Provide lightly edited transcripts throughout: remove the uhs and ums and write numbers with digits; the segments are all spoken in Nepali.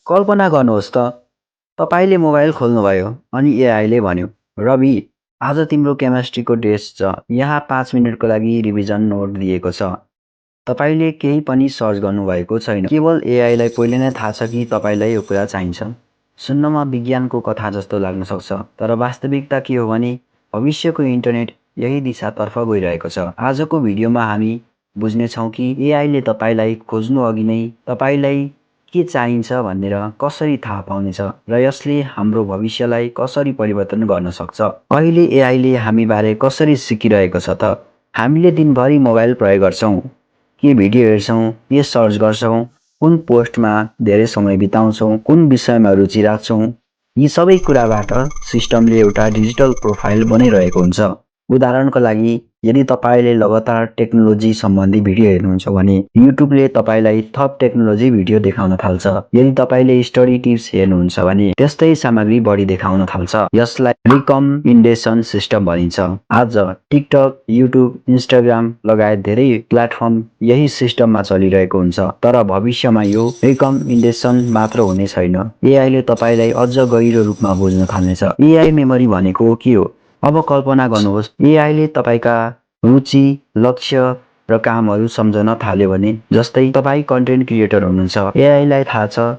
कल्पना गर्नुहोस् त, तपाईँले मोबाइल खोल्नुभयो अनि एआईले भन्यो, "रवि, आज तिम्रो केमिस्ट्रीको टेस्ट छ। यहाँ 5 मिनेटको लागि रिभिजन नोट दिएको छ।" तपाईँले केही पनि सर्च गर्नुभएको छैन। केवल एआईलाई पहिले नै थाहा छ कि तपाईँलाई यो कुरा चाहिन्छ। सुन्नमा विज्ञानको कथा जस्तो लाग्न सक्छ, तर वास्तविकता के हो भने भविष्यको इन्टरनेट यही दिशातर्फ गइरहेको छ। आजको भिडियोमा हामी बुझ्नेछौँ कि एआईले तपाईँलाई खोज्नु अघि नै तपाईँलाई के चाहिन्छ भनेर कसरी थाहा पाउनेछ र यसले हाम्रो भविष्यलाई कसरी परिवर्तन गर्न सक्छ। अहिले एआईले हामीबारे कसरी सिकिरहेको छ त? हामीले दिनभरि मोबाइल प्रयोग गर्छौँ, के भिडियो हेर्छौँ, के सर्च गर्छौँ, कुन पोस्टमा धेरै समय बिताउँछौँ, कुन विषयमा रुचि राख्छौँ, यी सबै कुराबाट सिस्टमले एउटा डिजिटल प्रोफाइल बनाइरहेको हुन्छ। उदाहरणको लागि, यदि तपाईँले लगातार टेक्नोलोजी सम्बन्धी भिडियो हेर्नुहुन्छ भने युट्युबले तपाईँलाई थप टेक्नोलोजी भिडियो देखाउन थाल्छ। यदि तपाईँले स्टडी टिप्स हेर्नुहुन्छ भने त्यस्तै सामग्री बढी देखाउन थाल्छ। यसलाई रिकमेन्डेसन सिस्टम भनिन्छ। आज टिकटक, युट्युब, इन्स्टाग्राम लगायत धेरै प्लेटफर्म यही सिस्टममा चलिरहेको हुन्छ। तर भविष्यमा यो रिकमेन्डेसन मात्र हुने छैन। एआईले तपाईँलाई अझ गहिरो रूपमा बुझ्न थाल्नेछ। एआई मेमोरी भनेको के हो? अब कल्पना गर्नुहोस्, एआईले तपाईँका रुचि, लक्ष्य र कामहरू सम्झन थाल्यो भने, जस्तै तपाईँ कन्टेन्ट क्रिएटर हुनुहुन्छ। एआईलाई थाहा छ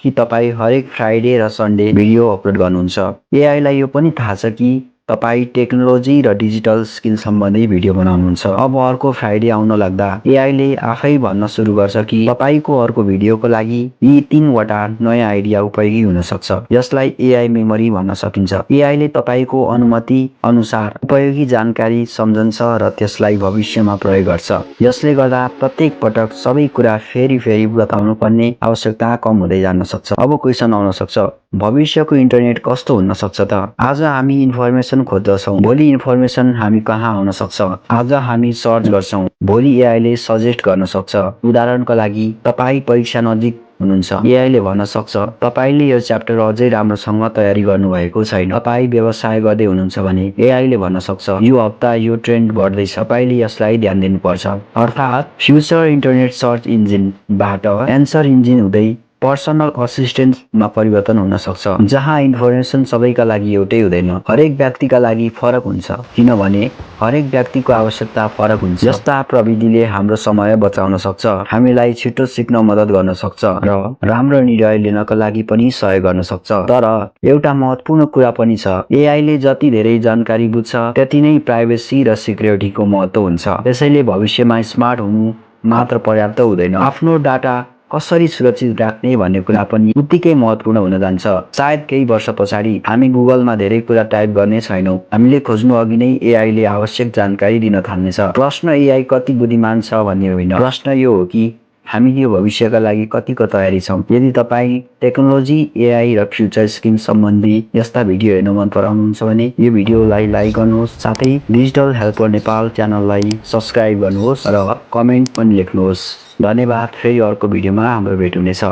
कि तपाईँ हरेक फ्राइडे र सन्डे भिडियो अपलोड गर्नुहुन्छ। एआईलाई यो पनि थाहा छ कि तपाईँ टेक्नोलोजी र डिजिटल स्किल सम्बन्धी भिडियो बनाउनुहुन्छ। अब अर्को फ्राइडे आउन लाग्दा एआईले आफै भन्न सुरु गर्छ कि तपाईँको अर्को भिडियोको लागि यी 3वटा नयाँ आइडिया उपयोगी हुन सक्छ। यसलाई एआई मेमोरी भन्न सकिन्छ। एआईले तपाईँको अनुमति अनुसार उपयोगी जानकारी सम्झन्छ र त्यसलाई भविष्यमा प्रयोग गर्छ। यसले गर्दा प्रत्येक पटक सबै कुरा फेरि बताउनु पर्ने आवश्यकता कम हुँदै जान सक्छ। अब क्वेसन आउन सक्छ, भविष्यको इन्टरनेट कस्तो हुन सक्छ त? आज हामी इन्फर्मेसन खोज्दछौँ, भोलि इन्फर्मेसन हामी कहाँ आउन सक्छ। आज हामी सर्च गर्छौँ, भोलि एआईले सजेस्ट गर्न सक्छ। उदाहरणको लागि, तपाईँ परीक्षा नजिक हुनुहुन्छ, एआईले भन्न सक्छ, "तपाईँले यो च्याप्टर अझै राम्रोसँग तयारी गर्नुभएको छैन।" तपाईँ व्यवसाय गर्दै हुनुहुन्छ भने एआईले भन्न सक्छ, "यो हप्ता यो ट्रेन्ड बढ्दैछ, तपाईँले यसलाई ध्यान दिनुपर्छ।" अर्थात् फ्युचर इन्टरनेट सर्च इन्जिनबाट एन्सर इन्जिन हुँदै पर्सनल असिस्टेन्टमा परिवर्तन हुन सक्छ, जहाँ इन्फर्मेसन सबैका लागि एउटै हुँदैन। हरेक व्यक्तिका लागि फरक हुन्छ, किनभने हरेक व्यक्तिको आवश्यकता फरक हुन्छ। यस्ता प्रविधिले हाम्रो समय बचाउन सक्छ, हामीलाई छिटो सिक्न मद्दत गर्न सक्छ र राम्रो निर्णय लिनका लागि पनि सहयोग गर्न सक्छ। तर एउटा महत्त्वपूर्ण कुरा पनि छ, एआईले जति धेरै जानकारी बुझ्छ त्यति नै प्राइभेसी र सिक्युरिटीको महत्त्व हुन्छ। त्यसैले भविष्यमा स्मार्ट हुनु मात्र पर्याप्त हुँदैन, आफ्नो डाटा कसरी सुरक्षित राख्ने भन्ने कुरा पनि उत्तिकै महत्त्वपूर्ण हुन जान्छ। सायद केही वर्ष पछाडि हामी गुगलमा धेरै कुरा टाइप गर्ने छैनौँ। हामीले खोज्नु अघि नै एआईले आवश्यक जानकारी दिन थाल्नेछ। प्रश्न एआई कति बुद्धिमान छ भन्ने होइन, प्रश्न यो हो कि हामी यो भविष्यका लागि कतिको तयारी छौँ। यदि तपाईँ टेक्नोलोजी, एआई र फ्युचर स्किल सम्बन्धी यस्ता भिडियो हेर्न मन पराउनुहुन्छ भने यो भिडियोलाई लाइक गर्नुहोस्, साथै डिजिटल हेल्पर नेपाल च्यानललाई सब्स्क्राइब गर्नुहोस् र कमेन्ट पनि लेख्नुहोस्। धन्यवाद। फेरि अर्को भिडियोमा हाम्रो भेट हुनेछ।